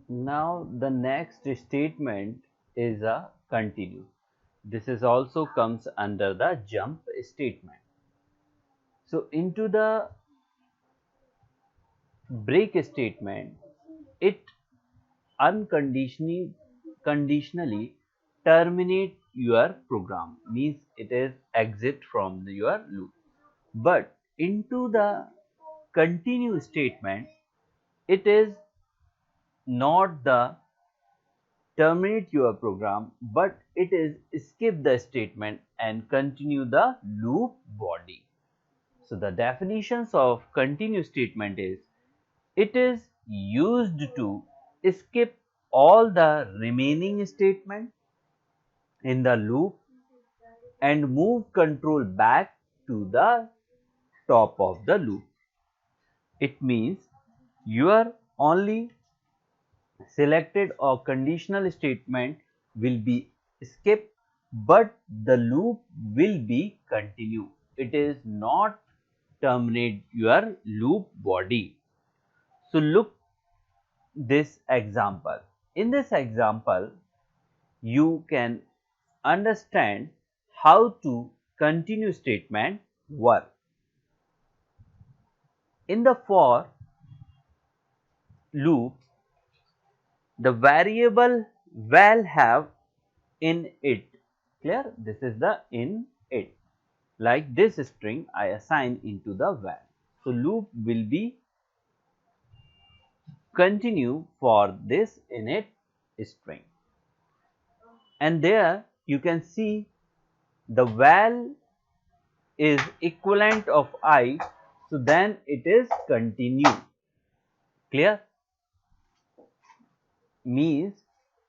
Now the next statement is a continue. This is also comes under the jump statement. So into the break statement, it unconditionally conditionally terminate your program, means it is exit from your loop. But into the continue statement, it is not the terminate your program, but it is skip the statement and continue the loop body. So the definitions of continue statement is it is used to skip all the remaining statement in the loop and move control back to the top of the loop. It means your only selected or conditional statement will be skipped, but the loop will be continue. It is not terminate your loop body. So look this example. In this example, you can understand how to continue statement work. In the for loop, the variable val have in it. Clear? This is the in it. Like this string I assign into the val. So loop will be continue for this init string. And there you can see the val is equivalent of I, so then it is continue. Clear? Means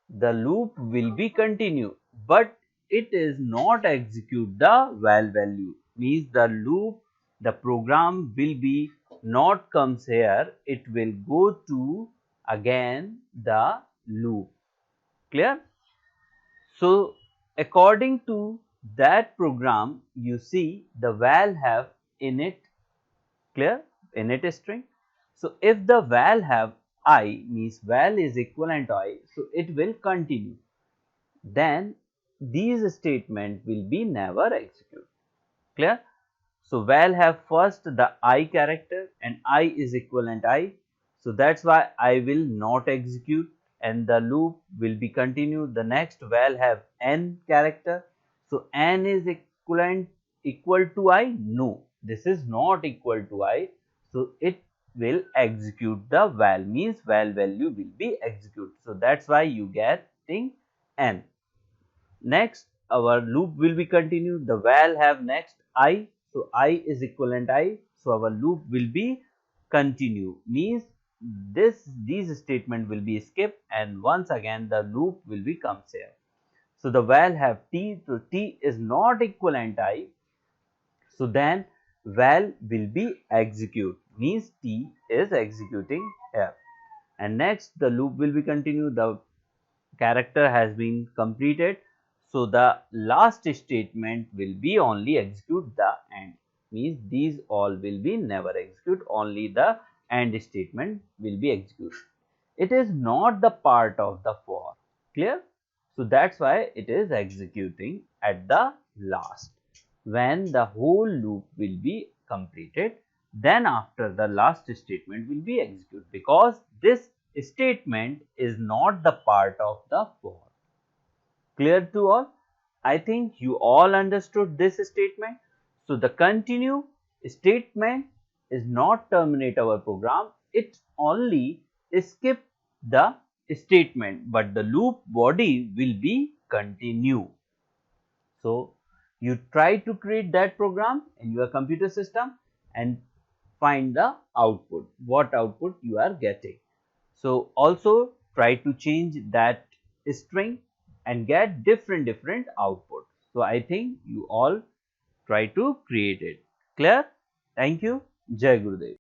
the loop will be continue, but it is not execute the val value. Means the loop, the program will be not comes here, it will go to again the loop. Clear? So according to that program, you see the val have init. Clear? Init string. So if the val have I, means val is equivalent to I, so it will continue. Then these statement will be never execute. Clear? So val have first the I character and I is equivalent I. So that's why I will not execute and the loop will be continued. The next val have n character. So n is equal to I? No, this is not equal to I. So it will execute the val, means val value will be executed. So that's why you getting n. Next our loop will be continued. The val have next I. So I is equivalent I. So our loop will be continue, means these statement will be skipped and once again the loop will be comes here. So the val have t, so t is not equivalent I. So then val will be execute, means t is executing here. And next the loop will be continued. The character has been completed. So the last statement will be only execute the end, means these all will be never execute, only the end statement will be executed. It is not the part of the for. Clear? So that's why it is executing at the last. When the whole loop will be completed, then after the last statement will be executed, because this statement is not the part of the for. Clear to all? I think you all understood this statement. So the continue statement is not terminate our program, it only skip the statement, but the loop body will be continue. So you try to create that program in your computer system and find the output, what output you are getting. So also try to change that string and get different output. So I think you all try to create it. Clear? Thank you. Jai Gurudev.